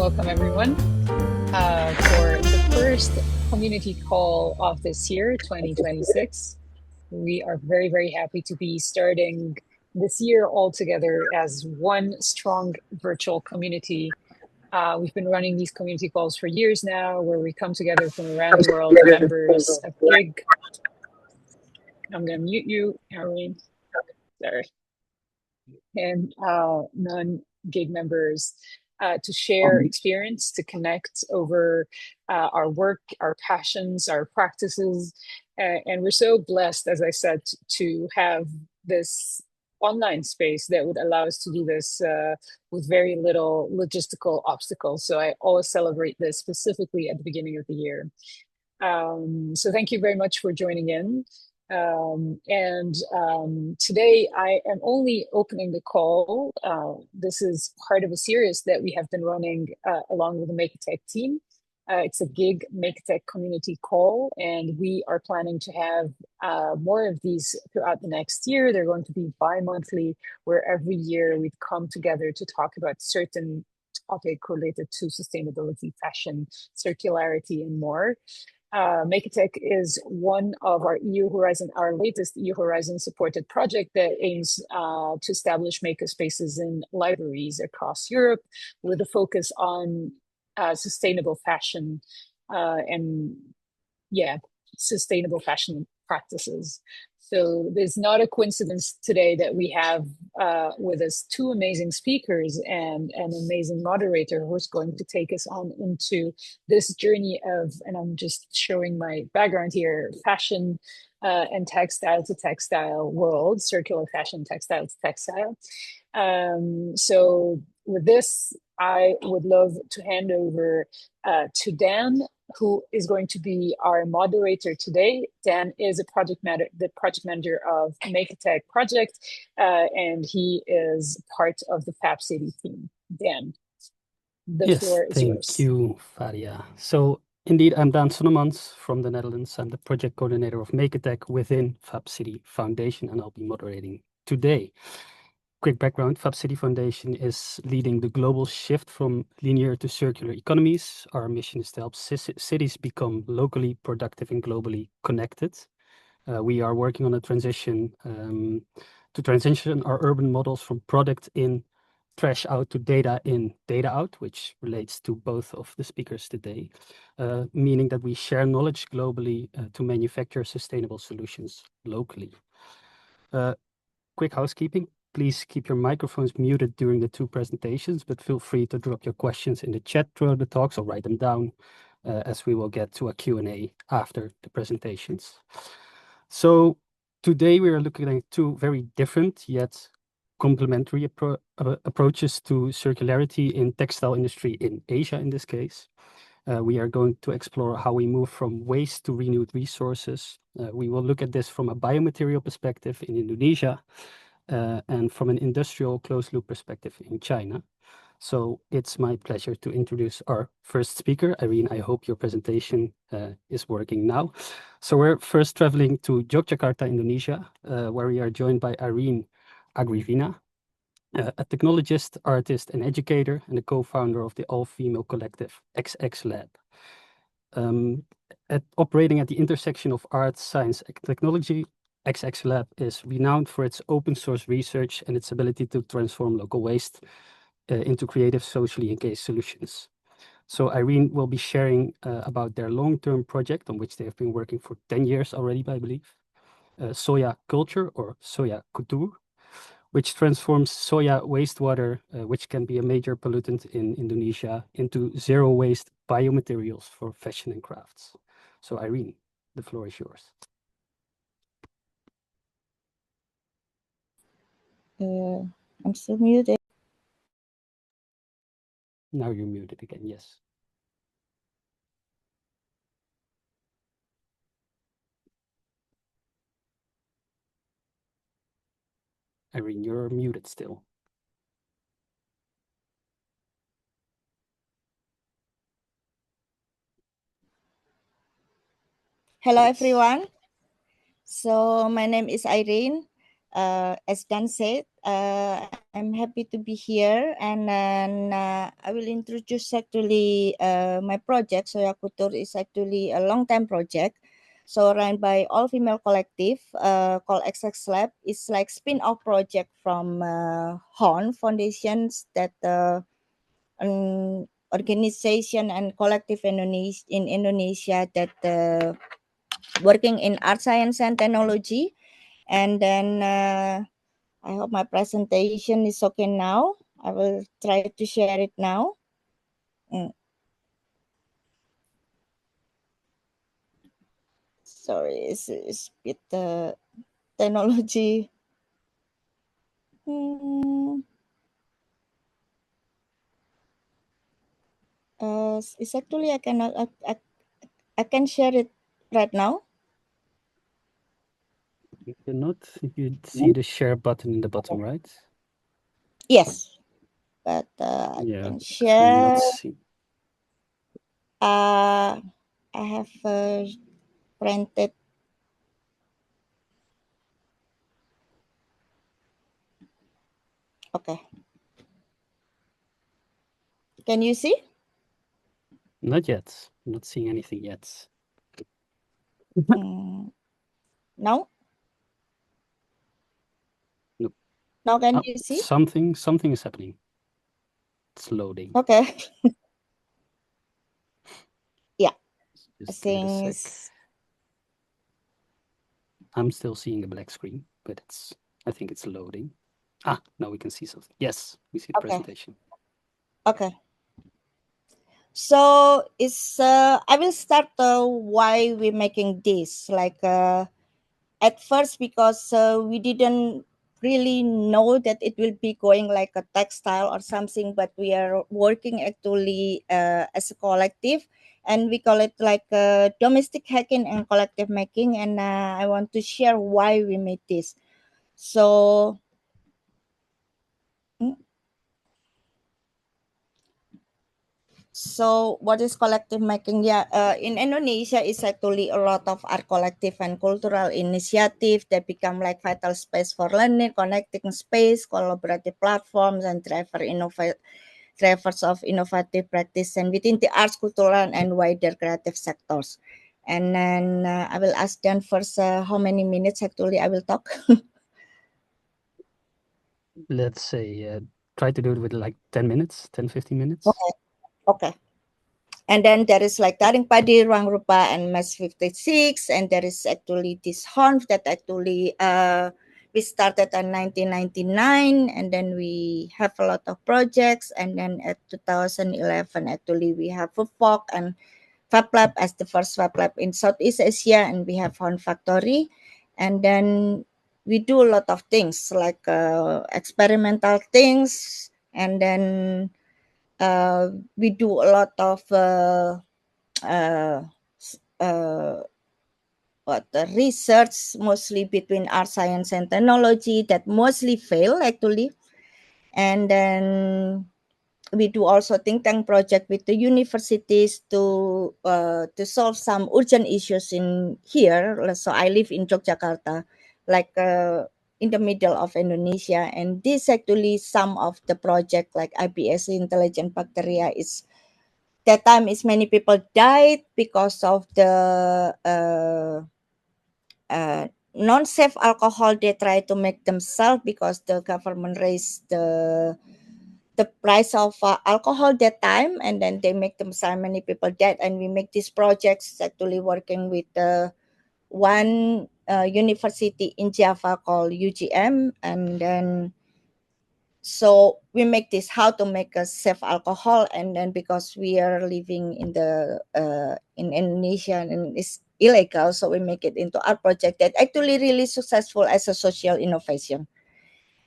welcome everyone for the first community call of this year, 2026. We are very, very happy to be starting this year all together as one strong virtual community. We've been running these community calls for years now, where we come together from around the world, members of gig. I'm going to mute you, Irene. Sorry. And non-gig members to share experience, to connect over our work, our passions, our practices. And we're so blessed, as I said, to have this online space that would allow us to do this with very little logistical obstacles. So I always celebrate this specifically at the beginning of the year. So thank you very much for joining in. Today I am only opening the call. This is part of a series that we have been running along with the Make It Tech team. It's a gig Make It Tech community call, and we are planning to have more of these throughout the next year. They're going to be bi-monthly, where every year we'd come together to talk about certain topic related to sustainability, fashion, circularity, and more. Make It Tech is one of our our latest EU Horizon supported project that aims to establish maker spaces in libraries across Europe with a focus on sustainable fashion sustainable fashion practices. So there's not a coincidence today that we have with us two amazing speakers and an amazing moderator who's going to take us on into this journey of, and I'm just showing my background here, fashion and textile to textile world, circular fashion, textile to textile. So with this, I would love to hand over to Dan, who is going to be our moderator today. Dan is the project manager of Make It Tech project, and he is part of the Fab City team. Dan, the floor is yours. Thank you, Fadia. So indeed, I'm Dan Sonnemans from the Netherlands. I'm the project coordinator of Make It Tech within Fab City Foundation, and I'll be moderating today. Quick background, Fab City Foundation is leading the global shift from linear to circular economies. Our mission is to help cities become locally productive and globally connected. We are working on a transition to transition our urban models from product in, trash out to data in, data out, which relates to both of the speakers today, meaning that we share knowledge globally to manufacture sustainable solutions locally. Quick housekeeping. Please keep your microphones muted during the two presentations, but feel free to drop your questions in the chat throughout the talks or write them down as we will get to a Q&A after the presentations. So today we are looking at two very different yet complementary approaches to circularity in textile industry in Asia in this case. We are going to explore how we move from waste to renewed resources. We will look at this from a biomaterial perspective in Indonesia, and from an industrial closed-loop perspective in China. So it's my pleasure to introduce our first speaker. Irene, I hope your presentation is working now. So we're first traveling to Yogyakarta, Indonesia, where we are joined by Irene Agrivina, a technologist, artist, and educator, and the co-founder of the all-female collective XXLab. Operating at the intersection of art, science, and technology, XXLab is renowned for its open source research and its ability to transform local waste into creative, socially engaged solutions. So Irene will be sharing about their long-term project on which they have been working for 10 years already, I believe, Soya Culture or Soya Couture, which transforms soya wastewater, which can be a major pollutant in Indonesia, into zero waste biomaterials for fashion and crafts. So Irene, the floor is yours. I'm still muted. Now you're muted again, yes. Irene, you're muted still. Hello, everyone. So my name is Irene. As Dan said, I'm happy to be here, and then I will introduce actually my project. Soya Ture is actually a long-time project, so run by all-female collective called XXLab. It's like spin-off project from HORN Foundations, that an organization and collective in Indonesia that working in art, science, and technology. And then I hope my presentation is okay now. I will try to share it now. Sorry, it's a bit technology. It's actually I can share it right now. You cannot. You see the share button in the bottom right. Yes, but I can share. I have printed. Okay. Can you see? Not yet. I'm not seeing anything yet. Now? Nope. Now can you see? Something is happening. It's loading. Okay. Yeah. Just give it a sec. I'm still seeing a black screen, but I think it's loading. Now we can see something. Yes, we see the presentation. Okay. So it's I will start why we're making this. Like at first, because we didn't really know that it will be going like a textile or something, but we are working actually as a collective, and we call it like domestic hacking and collective making. And I want to share why we made this. So. So what is collective making? Yeah, in Indonesia, it's actually a lot of art collective and cultural initiative that become like vital space for learning, connecting space, collaborative platforms, and drivers of innovative practice and within the arts, cultural, and wider creative sectors. And then I will ask Dan first how many minutes actually I will talk. Let's say try to do it with like 10 minutes, 10, 15 minutes. Okay. And then there is like Taring Padi, Ruang Rupa, and Mass 56. And there is actually this HORN that actually we started in 1999. And then we have a lot of projects. And then at 2011, actually, we have FUFOC and FabLab as the first FabLab in Southeast Asia. And we have HORN Factory. And then we do a lot of things like experimental things. And then we do a lot of research, mostly between art, science, and technology that mostly fail actually. And then we do also think tank project with the universities to solve some urgent issues in here. So I live in Yogyakarta, like in the middle of Indonesia, and this actually some of the project like IPS intelligent bacteria is that time is many people died because of the non-safe alcohol they try to make themselves because the government raised the price of alcohol that time, and then they make themselves many people dead. And we make these projects actually working with one university in Java called UGM, and then so we make this how to make a safe alcohol. And then because we are living in the in Indonesia and it's illegal, so we make it into our project that actually really successful as a social innovation.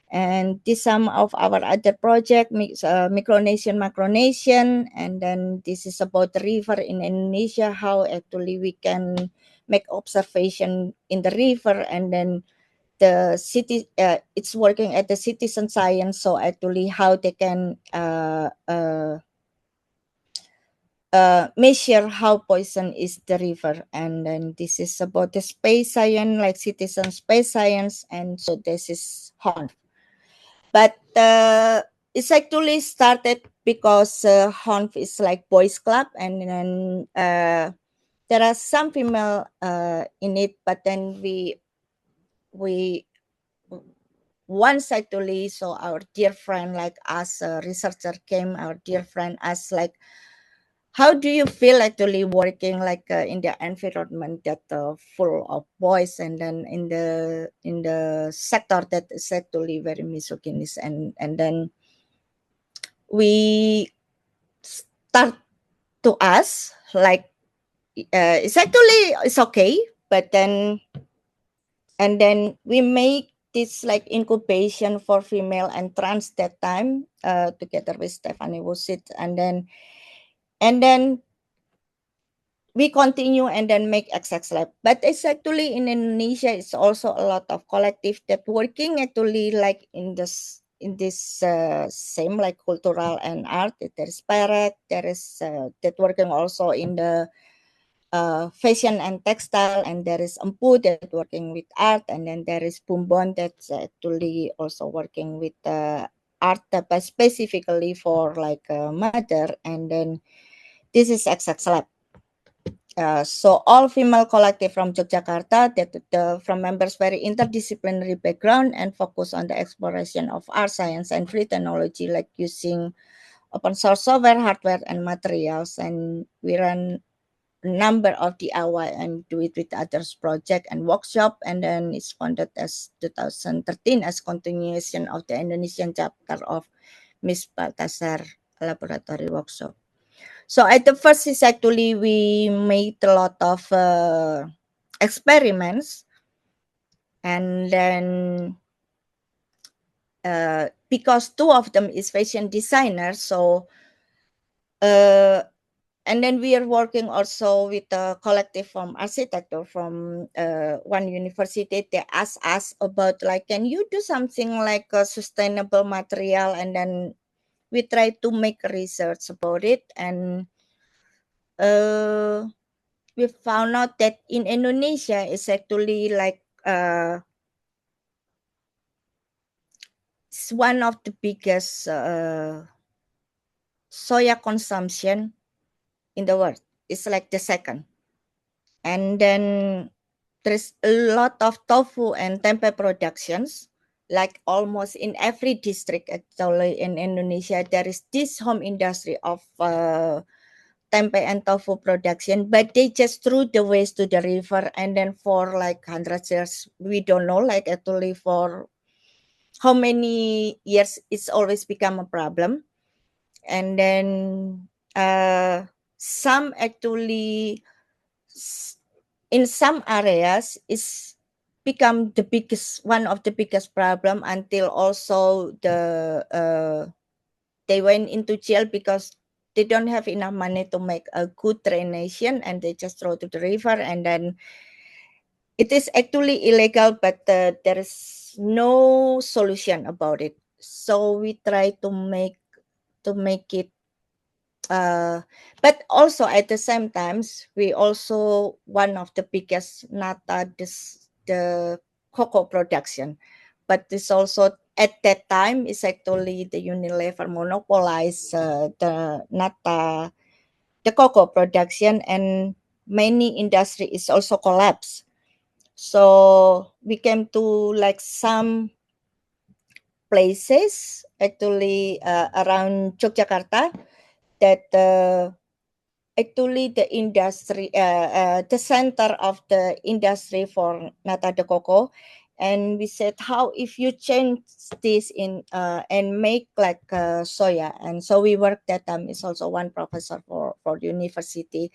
And this some of our other project, micronation, macronation, and then this is about the river in Indonesia, how actually we can make observation in the river. And then the city, it's working at the citizen science, so actually how they can measure how poison is the river. And then this is about the space science, like citizen space science, and so this is HORN. but it's actually started because Honf is like boys club, and then there are some female in it, but then we once actually, so our dear friend like us, researcher came, our dear friend asked like, how do you feel actually working like in the environment that full of boys, and then in the sector that is actually very misogynist, and then we start to ask like it's okay, but then and then we make this like incubation for female and trans that time together with Stephanie Wusit, and then we continue and then make XXLab. But it's actually in Indonesia, it's also a lot of collective that working actually like in this same like cultural and art. There is Parrot, there is that working also in the fashion and textile, and there is Empu that working with art, and then there is Bumbon that's actually also working with art, but specifically for like mother, and then this is XXLab. So all female collective from Yogyakarta that from members very interdisciplinary background and focus on the exploration of art, science, and free technology, like using open source software, hardware, and materials. And we run a number of DIY and do it with others project and workshop. And then it's founded as 2013 as continuation of the Indonesian chapter of Miss Baltasar Laboratory Workshop. So at the first is actually we made a lot of experiments, and then because two of them is fashion designers, so and then we are working also with a collective from architecture from one university. They asked us about like, can you do something like a sustainable material, and then we try to make research about it, and we found out that in Indonesia is actually like it's one of the biggest soya consumption in the world. It's like the second. And then there's a lot of tofu and tempeh productions. Like almost in every district actually in Indonesia, there is this home industry of tempeh and tofu production, but they just threw the waste to the river, and then for like 100 years, we don't know, like actually for how many years it's always become a problem. And then some actually in some areas is become the biggest one of the biggest problem, until also they went into jail because they don't have enough money to make a good drainage, and they just throw to the river, and then it is actually illegal, but there is no solution about it. So we try to make it but also at the same times we also one of the biggest nata the cocoa production, but this also at that time is actually the Unilever monopolized the nata the cocoa production, and many industry is also collapsed. So we came to like some places actually around Yogyakarta that actually the industry the center of the industry for nata de coco, and we said how if you change this in and make like soya. And so we worked that time is also one professor for the university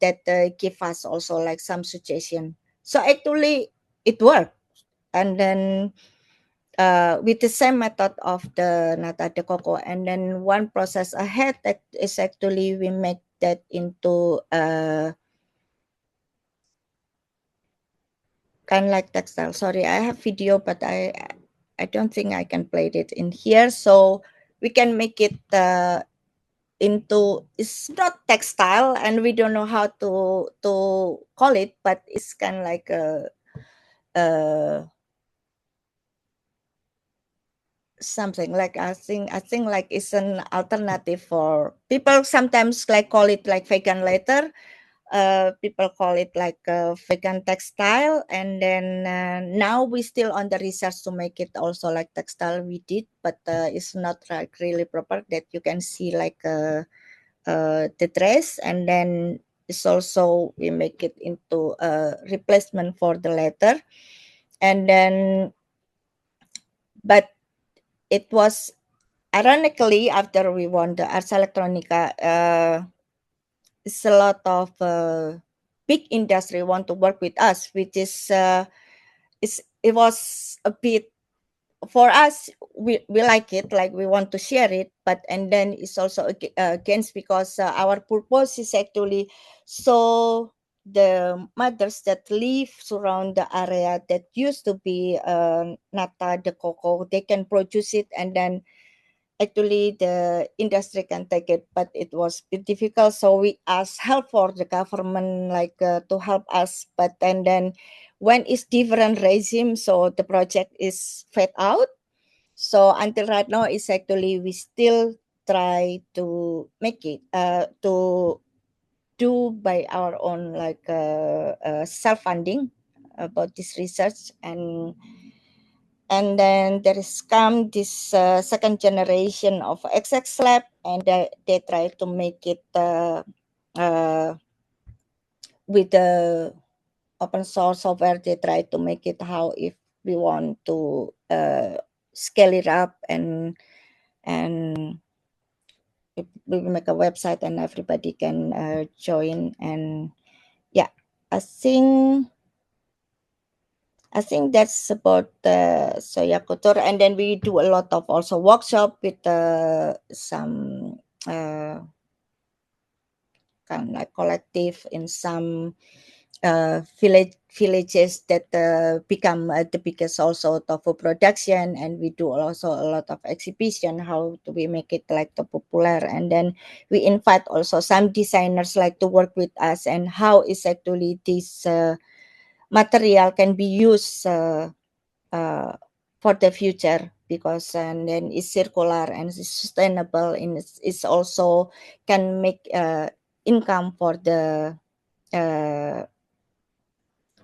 that give us also like some suggestion. So actually it worked, and then with the same method of the nata de coco, and then one process ahead that is actually we make that into kind of like textile. Sorry, I have video, but I don't think I can play it in here. So we can make it into, it's not textile, and we don't know how to call it, but it's kind of like a something like I think like it's an alternative for people. Sometimes like call it like vegan leather. People call it like vegan textile, and then now we still on the research to make it also like textile we did, but it's not like really proper that you can see like the dress, and then it's also we make it into a replacement for the leather, and then but it was ironically after we won the Ars Electronica, it's a lot of big industry want to work with us, which is it was a bit for us. We like it, like we want to share it, but and then it's also against because our purpose is actually so the mothers that live surround the area that used to be nata the cocoa, they can produce it, and then actually the industry can take it, but it was a bit difficult, so we asked help for the government like to help us, but and then when it's different regime, so the project is fade out. So until right now it's actually we still try to make it to do by our own like self-funding about this research, and then there is come this second generation of XXLab, and they try to make it with the open source software. They try to make it how if we want to scale it up, and we make a website and everybody can join. And yeah, I think that's about the soya culture. And then we do a lot of also workshop with some kind of like collective in some villages that become the biggest also tofu production. And we do also a lot of exhibition, how do we make it like the popular, and then we invite also some designers like to work with us, and how is actually this material can be used for the future, because and then it's circular and it's sustainable, and it's also can make income for the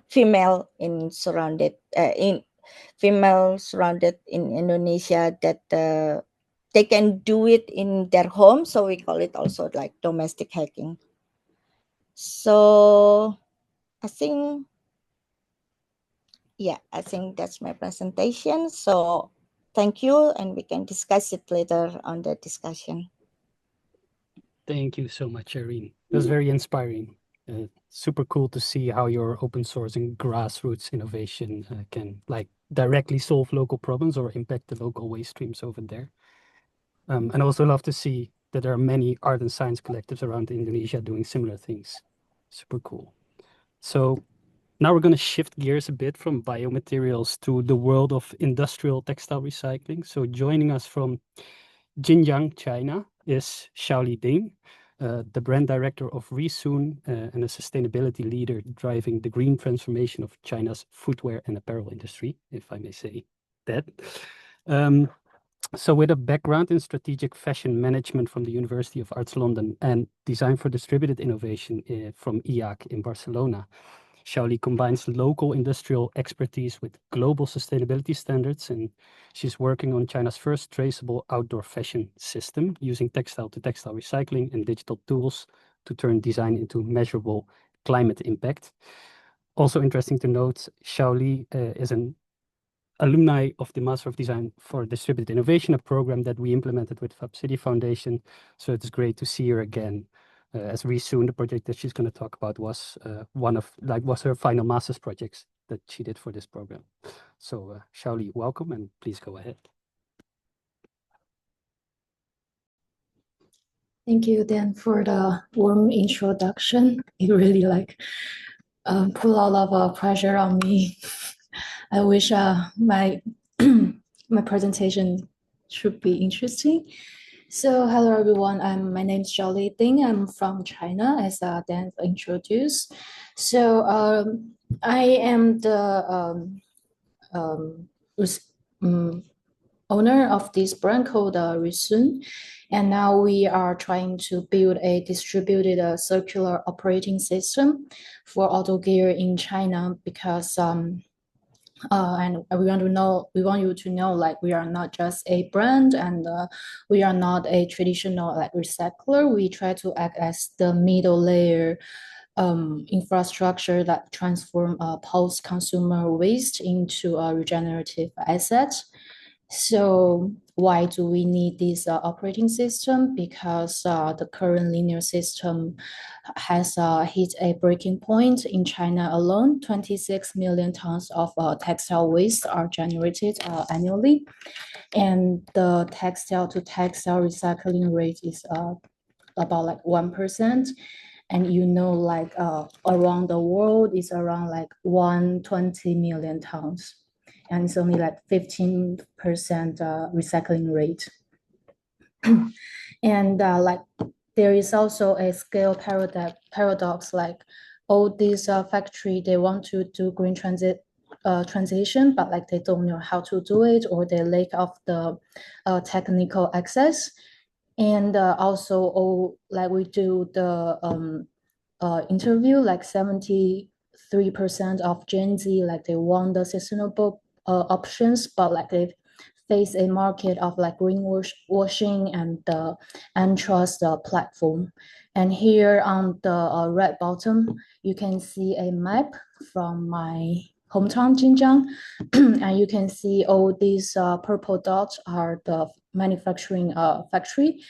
female in surrounded in female surrounded in Indonesia, that they can do it in their home, so we call it also like domestic hacking. So I think that's my presentation. So thank you, and we can discuss it later on the discussion. Thank you so much, Irene. It was very inspiring. Super cool to see how your open source and grassroots innovation can like directly solve local problems or impact the local waste streams over there. And I also love to see that there are many art and science collectives around Indonesia doing similar things. Super cool. So now we're going to shift gears a bit from biomaterials to the world of industrial textile recycling. So joining us from Xinjiang, China, is Xiaoli Ding, the brand director of Resoon and a sustainability leader driving the green transformation of China's footwear and apparel industry, if I may say that. So with a background in strategic fashion management from the University of Arts London and design for distributed innovation from IAC in Barcelona, Xiaoli combines local industrial expertise with global sustainability standards, and she's working on China's first traceable outdoor fashion system using textile-to-textile recycling and digital tools to turn design into measurable climate impact. Also interesting to note, Xiaoli is an alumni of the Master of Design for Distributed Innovation, a program that we implemented with Fab City Foundation. So it's great to see her again. As Resoon, the project that she's going to talk about was was her final master's projects that she did for this program. So Xiaoli, welcome, and please go ahead. Thank you, Dan, for the warm introduction. It really put a lot of pressure on me. I wish my my presentation should be interesting. So hello everyone, my name is Xiaoli Ding. I'm from China, as Dan introduced. So I am the owner of this brand called Risun. And now we are trying to build a distributed circular operating system for auto gear in China because and we want you to know, like, we are not just a brand, and we are not a traditional like recycler. We try to act as the middle layer infrastructure that transform post-consumer waste into a regenerative asset. So why do we need this operating system? Because the current linear system has hit a breaking point in China alone. 26 million tons of textile waste are generated annually. And the textile to textile recycling rate is about like 1%. And you know, like around the world is around like 120 million tons. And it's only like 15% recycling rate. And like there is also a scale paradox, like all these factory, they want to do green transition, but like they don't know how to do it, or they lack of the technical access. And also, all like we do the interview, like 73% of Gen Z, like they want the sustainable options, but like they face a market of like greenwashing and the untrust platform. And here on the right bottom, you can see a map from my hometown, Xinjiang. And you can see all these purple dots are the manufacturing factory.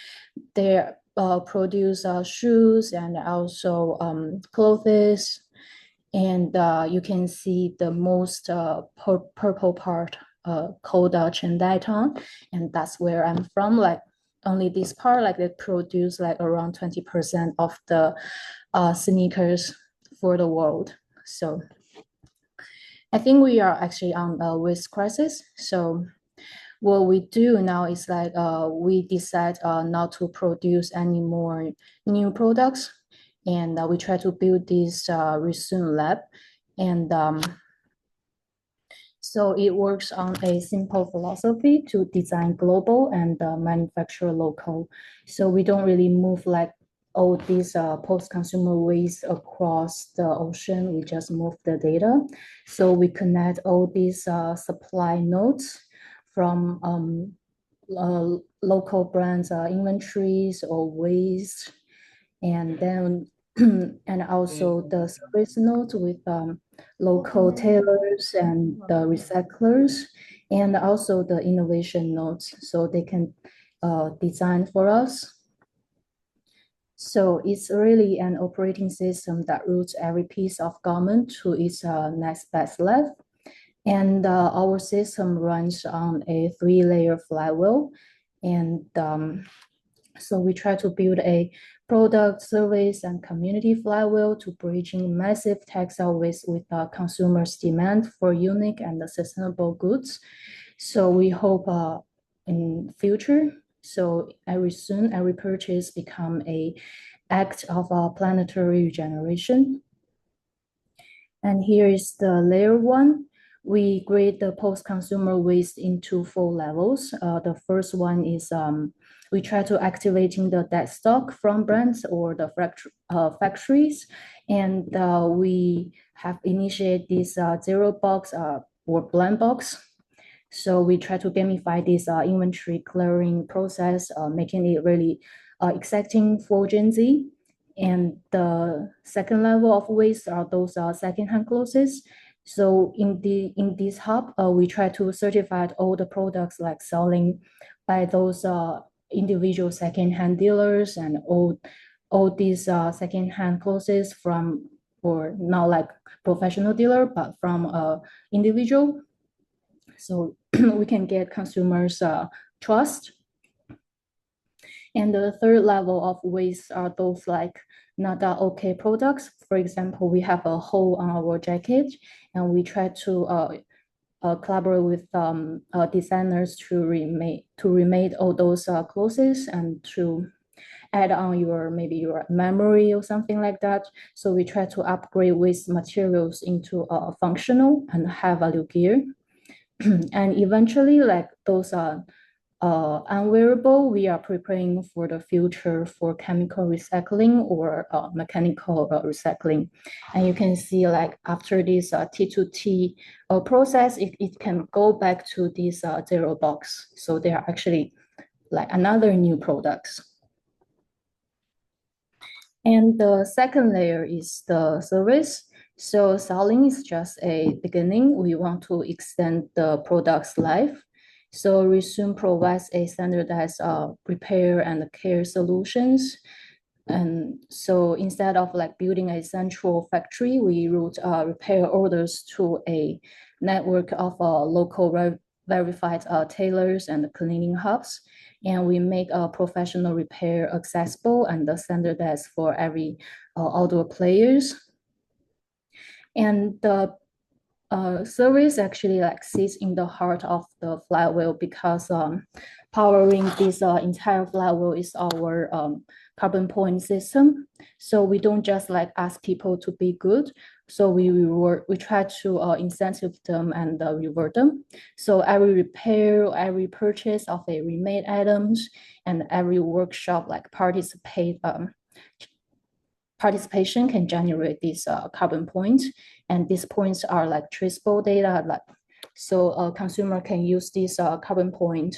They produce shoes and also clothes. And you can see the most purple part called Chendai town, and that's where I'm from. Like only this part, like they produce like around 20% of the sneakers for the world. So I think we are actually on a waste crisis. So what we do now is like we decide not to produce any more new products, and we try to build this Resume lab. And so it works on a simple philosophy to design global and manufacture local. So we don't really move like all these post-consumer waste across the ocean. We just move the data. So we connect all these supply nodes from local brands inventories or waste, and then and also the service nodes with local tailors and the recyclers, and also the innovation nodes, so they can design for us. So it's really an operating system that routes every piece of garment to its next best level. And our system runs on a 3-layer flywheel. And so we try to build a product, service, and community flywheel to bridging massive textile waste with consumers' demand for unique and sustainable goods. So we hope in future, so every purchase become a act of planetary regeneration. And here is the layer 1. We grade the post-consumer waste into 4 levels. The first one is we try to activating the dead stock from brands or the factories, and we have initiated this zero box or blind box. So we try to gamify this inventory clearing process, making it really exciting for Gen Z. And the second level of waste are those secondhand clothes. So in this hub, we try to certify all the products like selling by those individual secondhand dealers, and all these secondhand clothes from, or not like professional dealer, but from individual. So we can get consumers trust. And the third level of waste are those like not that okay products. For example, we have a hole on our jacket, and we try to collaborate with designers to remake all those clothes and to add on maybe your memory or something like that. So we try to upgrade waste materials into functional and high value gear. and eventually, like those are unwearable, we are preparing for the future for chemical recycling or mechanical recycling. And you can see like after this T2T process, it can go back to this zero box. So they are actually like another new products. And the second layer is the service. So selling is just a beginning. We want to extend the product's life. So Resume provides a standardized repair and care solutions. And so instead of like building a central factory, we route repair orders to a network of local verified tailors and cleaning hubs. And we make professional repair accessible and standardized for every outdoor players. And the service actually like sits in the heart of the flywheel because powering this entire flywheel is our carbon point system. So we don't just like ask people to be good. So we try to incentive them and reward them. So every repair, every purchase of a remade items, and every workshop like participation can generate these carbon points, and these points are like traceable data. Like, so a consumer can use this carbon point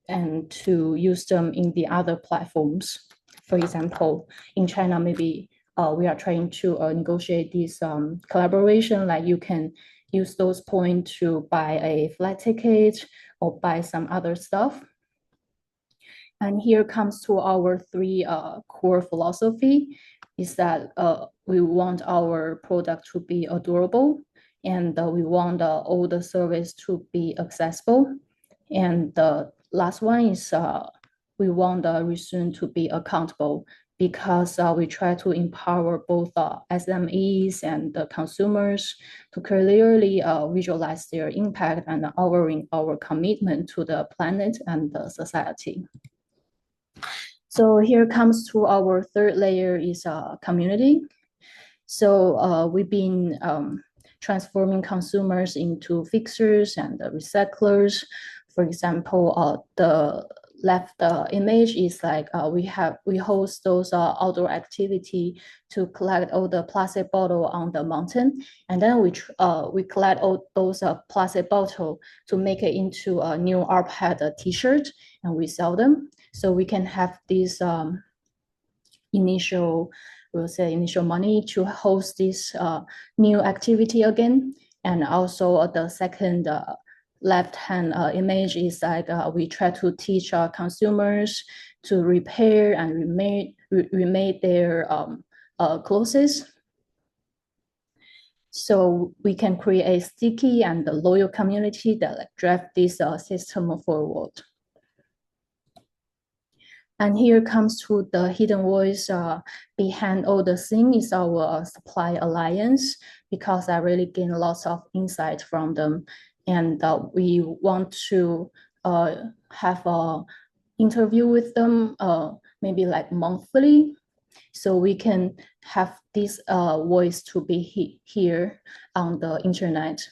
and to use them in the other platforms. For example, in China, maybe we are trying to negotiate this collaboration. Like you can use those points to buy a flight ticket or buy some other stuff. And here comes to our three core philosophy is that we want our product to be adorable, and we want all the service to be accessible. And the last one is we want the Resume to be accountable, because we try to empower both SMEs and the consumers to clearly visualize their impact and honoring our commitment to the planet and the society. So here comes to our third layer is community. So we've been transforming consumers into fixers and recyclers. For example, the left image is like we host those outdoor activity to collect all the plastic bottle on the mountain, and then we collect all those plastic bottle to make it into a new rPad T-shirt, and we sell them. So we can have this initial money to host this new activity again. And also the second left-hand image is like we try to teach our consumers to repair and remake their clothes. So we can create a sticky and loyal community that like drive this system forward. And here comes to the hidden voice behind all the things is our supply alliance, because I really gain lots of insight from them. And we want to have an interview with them, maybe like monthly, so we can have this voice to be here on the internet.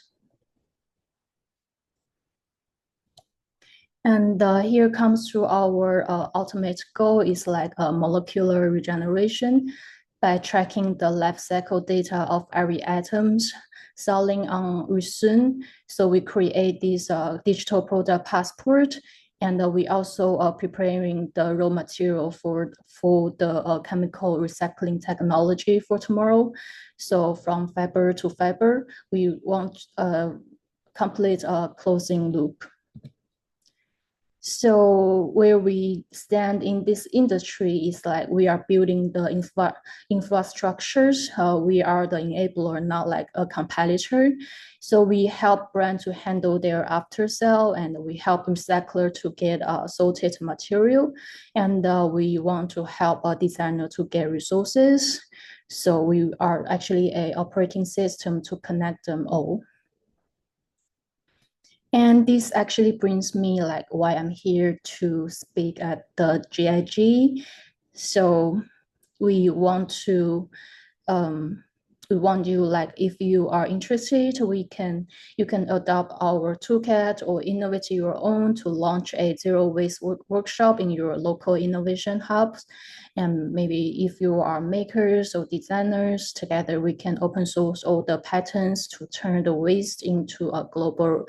And here comes to our ultimate goal is like a molecular regeneration by tracking the life cycle data of every atoms selling on Resume. So we create this digital product passport, and we also are preparing the raw material for the chemical recycling technology for tomorrow. So from fiber to fiber, we want complete closing loop. So where we stand in this industry is like we are building the infrastructures. We are the enabler, not like a competitor. So we help brands to handle their after sale, and we help recycler to get sorted material. And we want to help a designer to get resources. So we are actually an operating system to connect them all. And this actually brings me like why I'm here to speak at the GIG. So we want to we want you, like, if you are interested, you can adopt our toolkit or innovate your own to launch a zero waste workshop in your local innovation hubs. And maybe if you are makers or designers, together we can open source all the patents to turn the waste into a global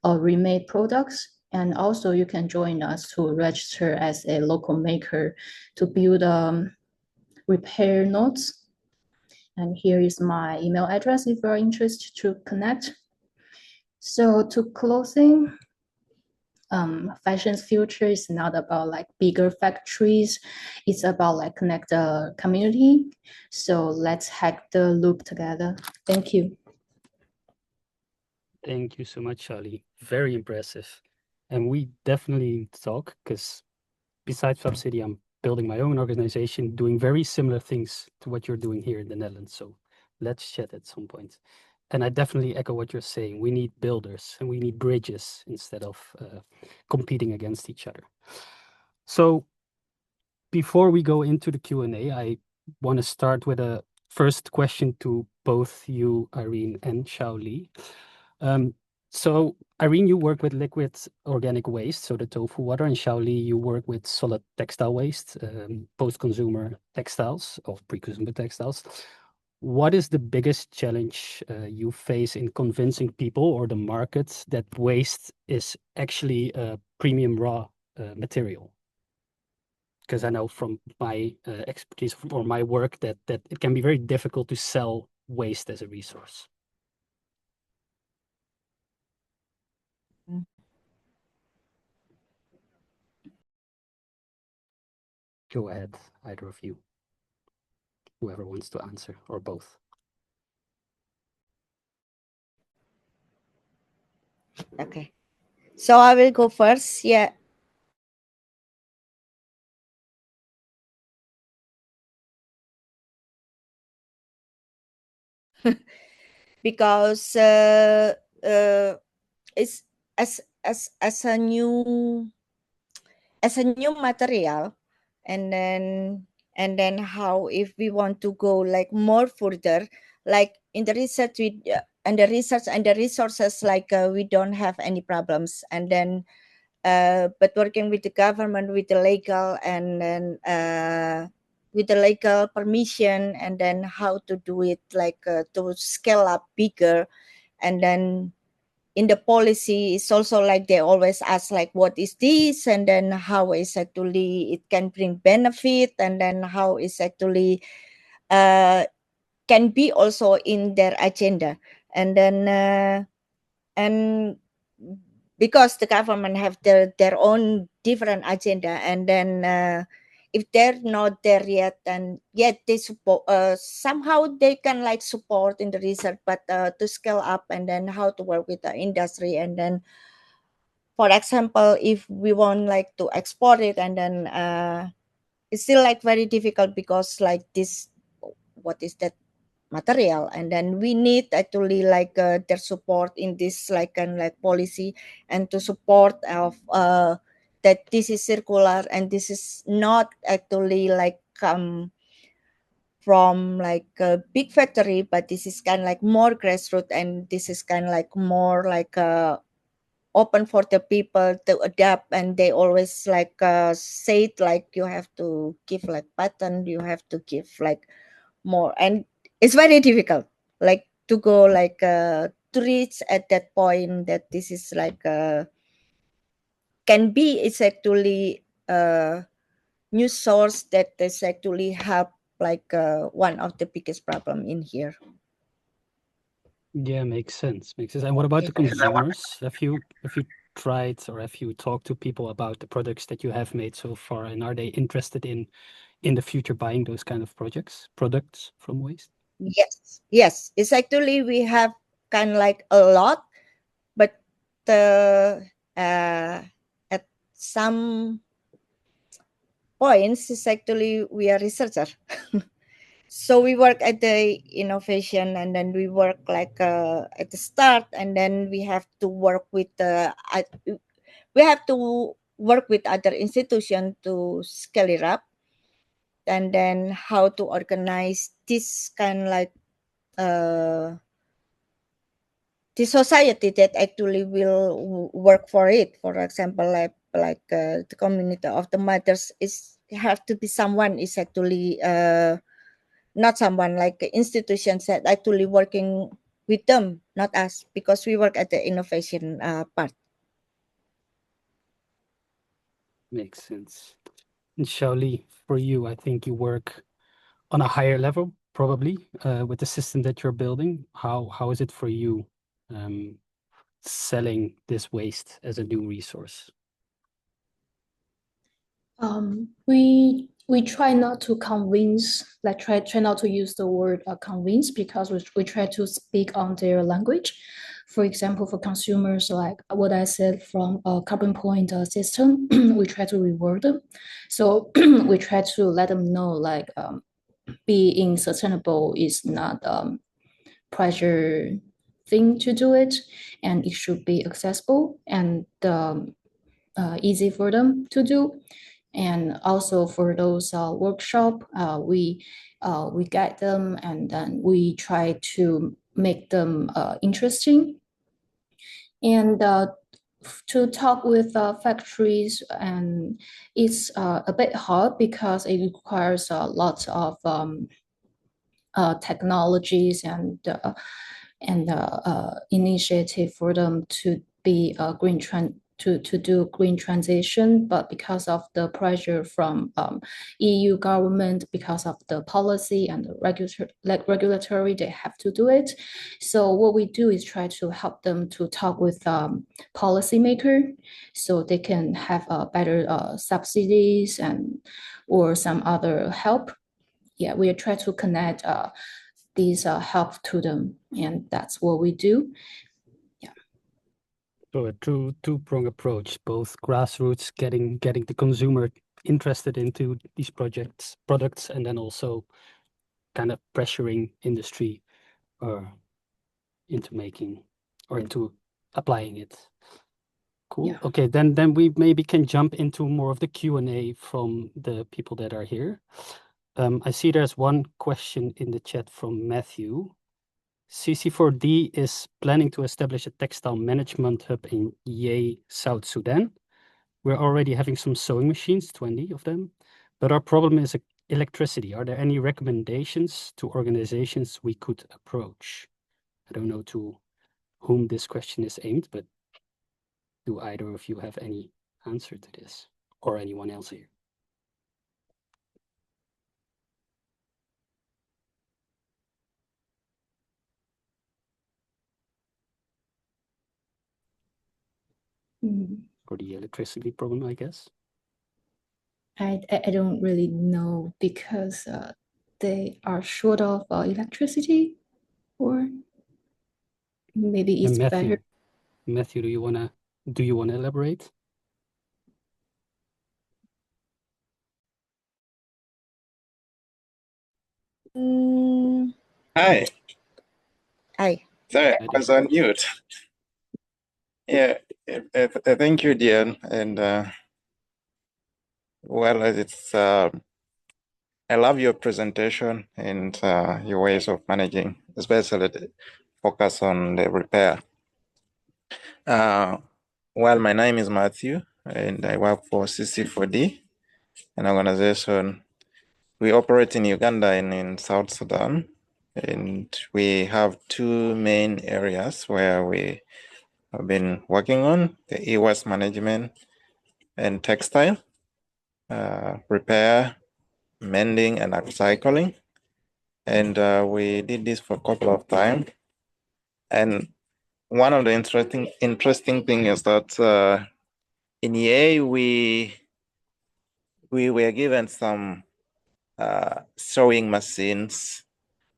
remade products. And also you can join us to register as a local maker to build repair notes. And here is my email address if you're interested to connect. So to closing, fashion's future is not about like bigger factories. It's about like connect the community. So let's hack the loop together. Thank you. Thank you so much, Charlie. Very impressive. And we definitely talk because besides Fab City, I'm building my own organization, doing very similar things to what you're doing here in the Netherlands. So let's chat at some point. And I definitely echo what you're saying. We need builders and we need bridges instead of competing against each other. So before we go into the Q&A, I want to start with a first question to both you, Irene, and Xiao Li. So Irene, you work with liquid organic waste, so the tofu water, and Xiao Li, you work with solid textile waste, post-consumer textiles or pre-consumer textiles. What is the biggest challenge you face in convincing people or the market that waste is actually a premium raw material? Because I know from my expertise or my work that it can be very difficult to sell waste as a resource. Go ahead, either of you, whoever wants to answer, or both. Okay. So I will go first. Yeah. Because it's as a new material, and then how if we want to go like more further, like in the research and the research and the resources, like we don't have any problems, and then but working with the government, with the legal, and then with the legal permission, and then how to do it, like to scale up bigger. And then in the policy, it's also like they always ask like, what is this, and then how is actually it can bring benefit, and then how is actually can be also in their agenda. And then and because the government have their own different agenda, and then if they're not there yet, and yet they support somehow they can like support in the research, but to scale up, and then how to work with the industry. And then for example, if we want like to export it, and then it's still like very difficult, because like this, what is that material, and then we need actually like their support in this like kind like policy, and to support of that this is circular, and this is not actually like from like a big factory, but this is kind of like more grassroots, and this is kind of like more like open for the people to adapt. And they always like say it like you have to give like pattern, you have to give like more, and it's very difficult like to go like to reach at that point that this is like can be, it's actually a new source that is actually help like one of the biggest problem in here. Yeah, makes sense. Makes sense. And what about the consumers? Have you tried or have you talked to people about the products that you have made so far, and are they interested in the future buying those kind of products from waste? Yes, it's actually we have kind of like a lot, but at some points is actually we are researcher. So we work at the innovation, and then we work like at the start, and then we have to work with we have to work with other institutions to scale it up, and then how to organize this kind of like the society that actually will work for it. For example, the community of the mothers is have to be someone is actually not someone like institutions that actually working with them, not us, because we work at the innovation part. Makes sense. And Shaoli, for you, I think you work on a higher level, probably, with the system that you're building. How is it for you selling this waste as a new resource? We try not to convince, like try not to use the word convince, because we try to speak on their language. For example, for consumers, like what I said from a carbon point system, we try to reward them. So we try to let them know like being sustainable is not pressure thing to do it, and it should be accessible and easy for them to do. And also for those workshop, we guide them, and then we try to make them interesting. And to talk with factories, and it's a bit hard because it requires lots of technologies and initiative for them to be a to do green transition. But because of the pressure from EU government, because of the policy and the regulatory, they have to do it. So what we do is try to help them to talk with policymaker, so they can have better subsidies and or some other help. Yeah, we try to connect these help to them, and that's what we do. Yeah. So a two-prong approach, both grassroots, getting the consumer interested into these products, and then also kind of pressuring industry into making or into applying it. Cool. Yeah. Okay, then we maybe can jump into more of the Q&A from the people that are here. I see there's one question in the chat from Matthew. CC4D is planning to establish a textile management hub in Yei, South Sudan. We're already having some sewing machines, 20 of them, but our problem is electricity. Are there any recommendations to organizations we could approach? I don't know to whom this question is aimed, but do either of you have any answer to this, or anyone else here? For the electricity problem, I guess. I don't really know, because they are short of electricity, or maybe it's better. Matthew, do you wanna elaborate? Hi. Hi. Sorry, I was on mute. Yeah, thank you, Diane. And well, it's I love your presentation and your ways of managing, especially the focus on the repair. Well, my name is Matthew, and I work for CC4D, an organization. We operate in Uganda and in South Sudan, and we have two main areas where we have been working on: the e-waste management and textile, repair, mending, and upcycling. And we did this for a couple of times. And one of the interesting thing is that in EA we were given some sewing machines.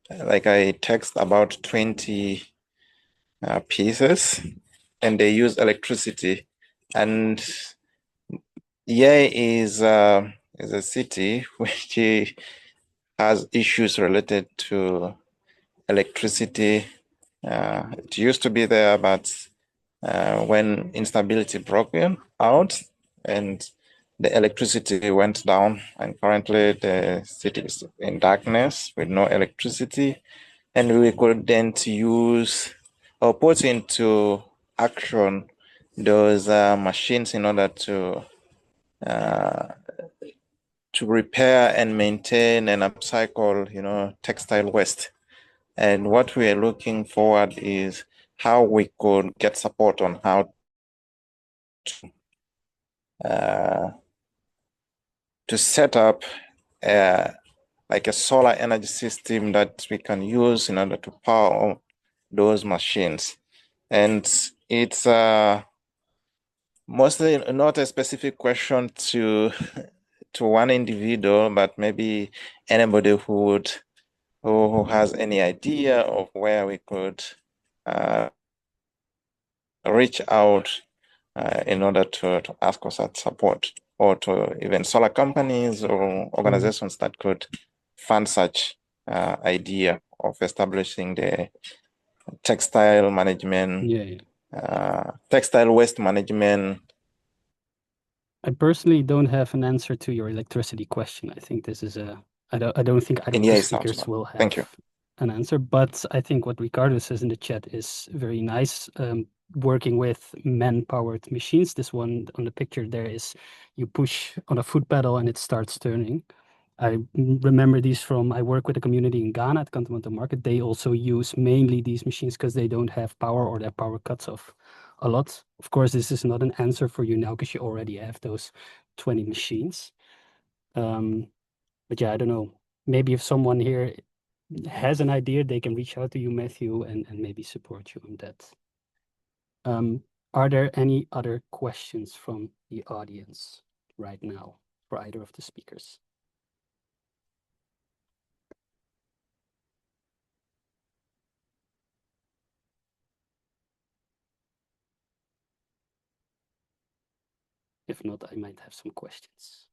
Like I text about 20 pieces, and they use electricity. And EA is a city which has issues related to electricity. It used to be there, but when instability broke out and the electricity went down, and currently the city is in darkness with no electricity. and we could then use or put into action those machines in order to repair and maintain and upcycle, textile waste. And what we are looking forward is how we could get support on how to set up like a solar energy system that we can use in order to power those machines. And it's mostly not a specific question to one individual, but maybe anybody who has any idea of where we could reach out in order to ask us that support, or to even solar companies or organizations that could fund such idea of establishing the textile management, textile waste management. I personally don't have an answer to your electricity question. I think this is I don't think either of the speakers will have an answer, but I think what Ricardo says in the chat is very nice. Working with man-powered machines. This one on the picture there is you push on a foot pedal and it starts turning. I remember these from, I work with a community in Ghana at Continental Market. They also use mainly these machines because they don't have power, or their power cuts off a lot. Of course, this is not an answer for you now because you already have those 20 machines. But yeah, I don't know. Maybe if someone here has an idea, they can reach out to you, Matthew, and maybe support you on that. Are there any other questions from the audience right now for either of the speakers? If not, I might have some questions.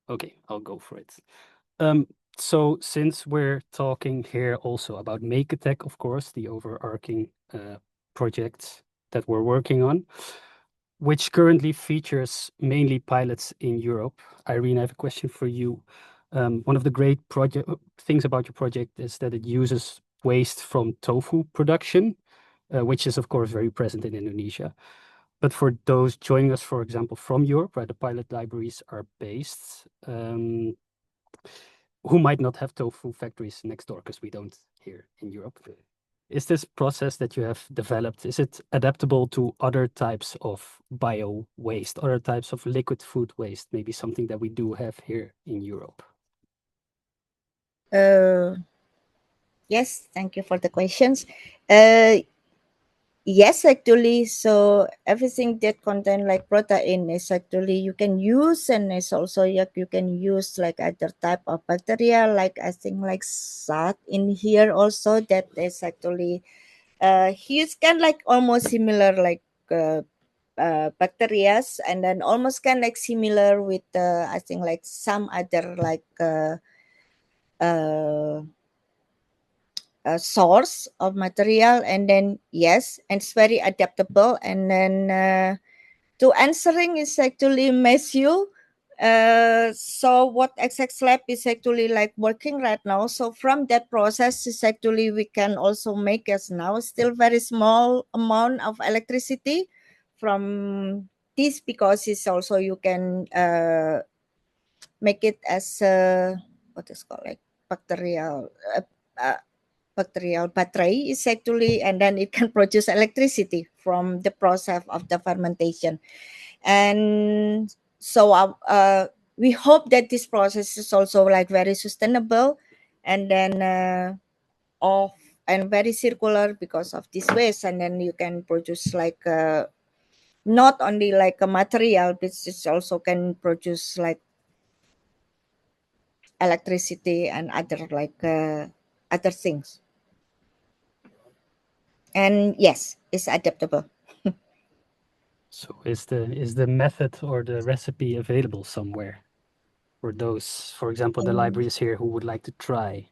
Okay, I'll go for it. So since we're talking here also about Make Attack, of course, the overarching project that we're working on, which currently features mainly pilots in Europe. Irene, I have a question for you. One of the great things about your project is that it uses waste from tofu production, which is of course very present in Indonesia. But for those joining us, for example, from Europe, where the pilot libraries are based, who might not have tofu factories next door, because we don't here in Europe. Is this process that you have developed, is it adaptable to other types of bio waste, other types of liquid food waste, maybe something that we do have here in Europe? Yes, thank you for the questions. Yes, actually, so everything that contain like protein is actually you can use, and it's also you can use like other type of bacteria, like I think like SAT in here also, that is actually he's kind like almost similar like bacteria, and then almost kind like similar with I think like some other like source of material. And then yes, and it's very adaptable. And then to answering is actually Matthew. So what XXLab is actually like working right now. So from that process is actually we can also make as now still very small amount of electricity from this, because it's also you can make it as what is called like bacterial battery is actually, and then it can produce electricity from the process of the fermentation. And so we hope that this process is also like very sustainable, and then and very circular because of this waste. And then you can produce like not only like a material, but it also can produce like electricity and other like other things. And yes, it's adaptable. So is the method or the recipe available somewhere for those, for example, the libraries here who would like to try?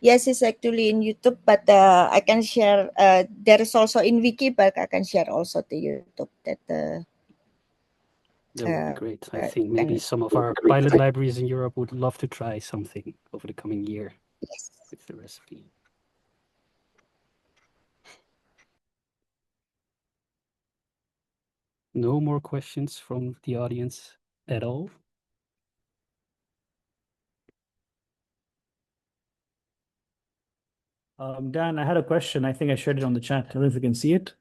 Yes, it's actually in YouTube, but I can share. There is also in Wiki, but I can share also to YouTube that That would be great. I uh, think maybe and some of our pilot libraries in Europe would love to try something over the coming year yes. with the recipe. No more questions from the audience at all? Dan, I had a question. I think I shared it on the chat. I don't know if you can see it.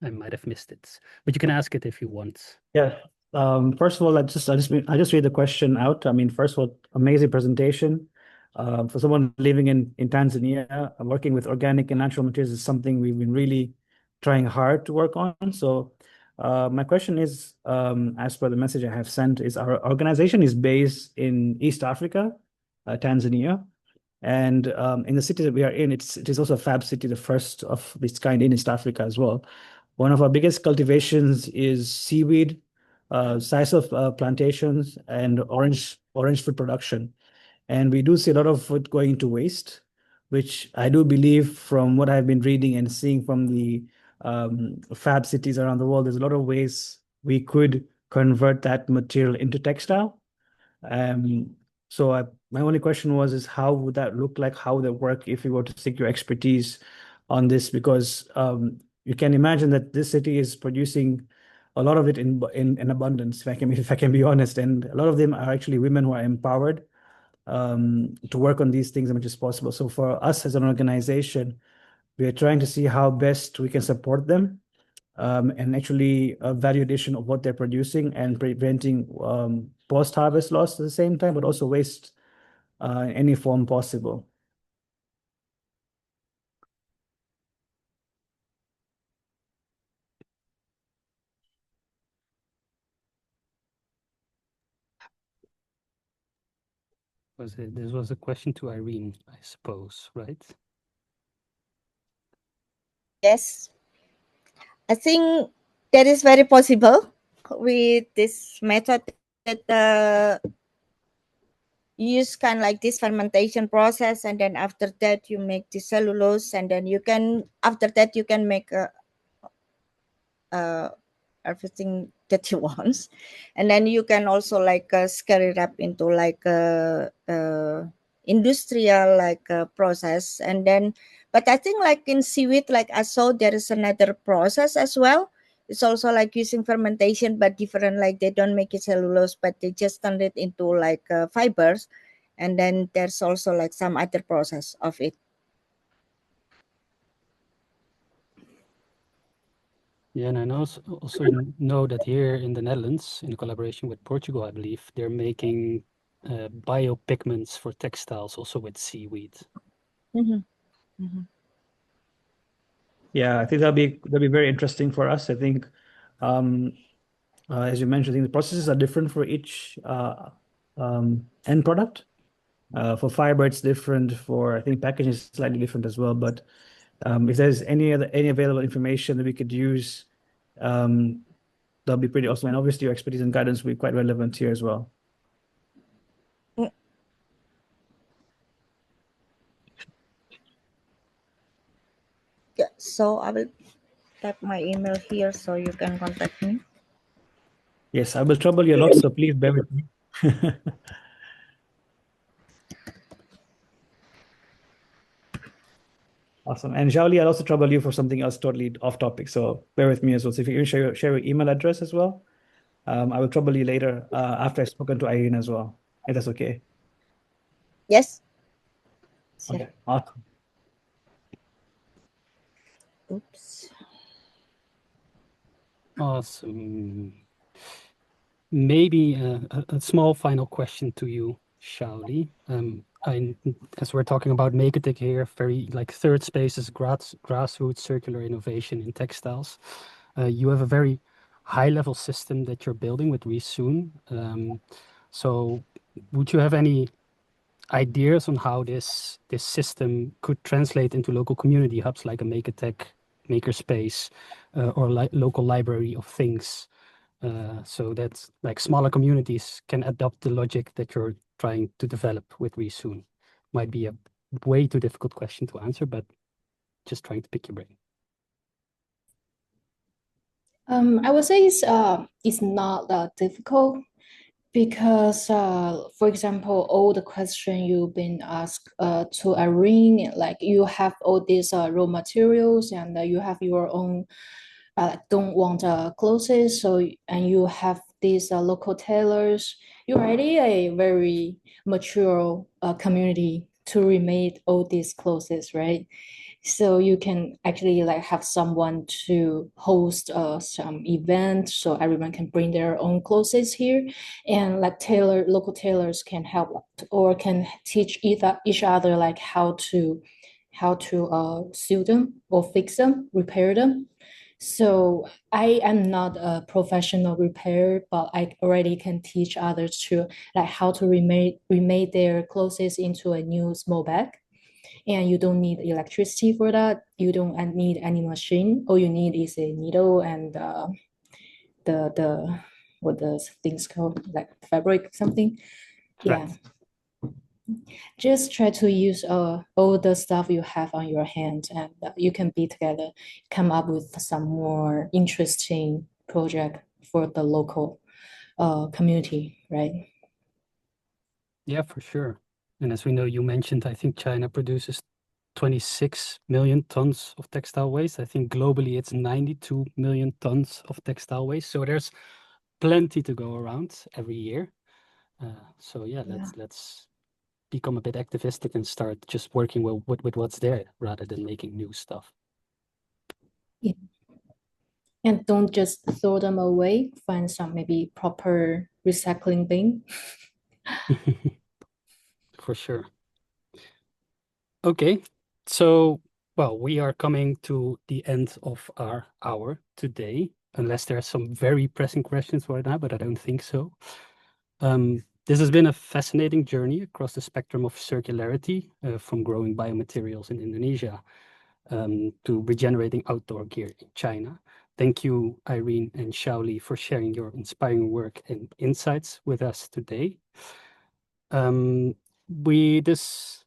I might have missed it, but you can ask it if you want. Yeah. First of all, I just read the question out. I mean, first of all, amazing presentation. For someone living in Tanzania, working with organic and natural materials is something we've been really trying hard to work on. So, my question is, as per the message I have sent, is our organization is based in East Africa, Tanzania. And in the city that we are in, it is also a Fab City, the first of its kind in East Africa as well. One of our biggest cultivations is seaweed, sisal plantations, and orange fruit production. And we do see a lot of food going to waste, which I do believe from what I've been reading and seeing from the Fab cities around the world, there's a lot of ways we could convert that material into textile. So my only question is how would that look like? How would that work if we were to seek your expertise on this? Because you can imagine that this city is producing a lot of it in abundance, if I can be honest, and a lot of them are actually women who are empowered to work on these things as much as possible. So for us as an organization, we are trying to see how best we can support them and actually a value addition of what they're producing and preventing post-harvest loss at the same time, but also waste in any form possible. This was a question to Irene, I suppose, right? Yes, I think that is very possible with this method that you use kind of like this fermentation process, and then after that you make the cellulose, and then you can after that you can make everything that you want, and then you can also like scale it up into like industrial like process, and then but I think like in seaweed, like I saw there is another process as well. It's also like using fermentation but different, like they don't make it cellulose but they just turn it into like fibers, and then there's also like some other process of it. Yeah, and I also know that here in the Netherlands, in collaboration with Portugal, I believe, they're making biopigments for textiles also with seaweed. Mm-hmm. Mm-hmm. Yeah, I think that'll be very interesting for us. I think, as you mentioned, I think the processes are different for each end product. For fiber, it's different. For I think packaging is slightly different as well. But if there's any available information that we could use, that'll be pretty awesome. And obviously, your expertise and guidance will be quite relevant here as well. Yeah, so I will type my email here so you can contact me. Yes, I will trouble you a lot, so please bear with me. Awesome. And Xiaoli, I'll also trouble you for something else totally off topic, so bear with me as well. So if you can share your email address as well, I will trouble you later after I've spoken to Irene as well, if that's okay. Yes. Okay, awesome. Oops. Awesome. Maybe a small final question to you, Xiaoli. As we're talking about Make-A-Tech here, very like third spaces, grassroots circular innovation in textiles. You have a very high level system that you're building with Resoon. So would you have any ideas on how this system could translate into local community hubs like a Make-A-Tech makerspace or local library of things? So that like smaller communities can adopt the logic that you're trying to develop with Resoon. Might be a way too difficult question to answer, but just trying to pick your brain. I would say it's not difficult because, for example, all the question you've been asked to Irene, like you have all these raw materials and you have your own don't want clothes, so and you have these local tailors. You're already a very mature community to remake all these clothes, right? So you can actually like have someone to host some event so everyone can bring their own clothes here, and like local tailors can help or can teach each other like how to sew them or fix them, repair them. So I am not a professional repairer, but I already can teach others to like how to remake their clothes into a new small bag. And you don't need electricity for that. You don't need any machine. All you need is a needle and the what the things called, like fabric something. Yeah. Right. Just try to use all the stuff you have on your hand, and you can be together, come up with some more interesting project for the local community, right? Yeah, for sure. And as we know, you mentioned, I think China produces 26 million tons of textile waste. I think globally it's 92 million tons of textile waste. So there's plenty to go around every year. So yeah, let's become a bit activistic and start just working with what's there rather than making new stuff. Yeah. And don't just throw them away. Find some maybe proper recycling bin. For sure. Okay, so well, we are coming to the end of our hour today, unless there are some very pressing questions right now, but I don't think so. This has been a fascinating journey across the spectrum of circularity, from growing biomaterials in Indonesia to regenerating outdoor gear in China. Thank you, Irene and Shaoli, for sharing your inspiring work and insights with us today. This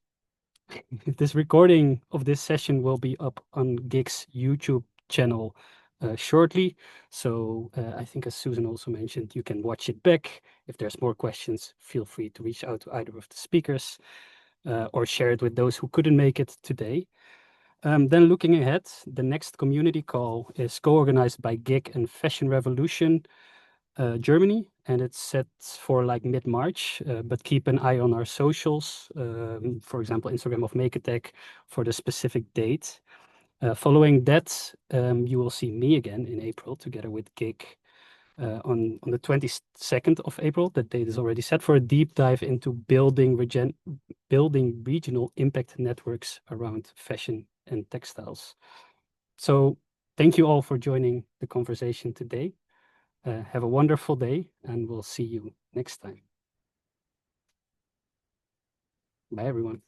recording of this session will be up on GIG's YouTube channel shortly. So I think, as Susan also mentioned, you can watch it back. If there's more questions, feel free to reach out to either of the speakers or share it with those who couldn't make it today. Then looking ahead, the next community call is co-organized by GIG and Fashion Revolution Germany, and it's set for like mid-March, but keep an eye on our socials, for example, Instagram of Make Attack, for the specific date. Following that, you will see me again in April together with GIG on the 22nd of April. That date is already set for a deep dive into building regional impact networks around fashion and textiles. So thank you all for joining the conversation today. Have a wonderful day, and we'll see you next time. Bye, everyone.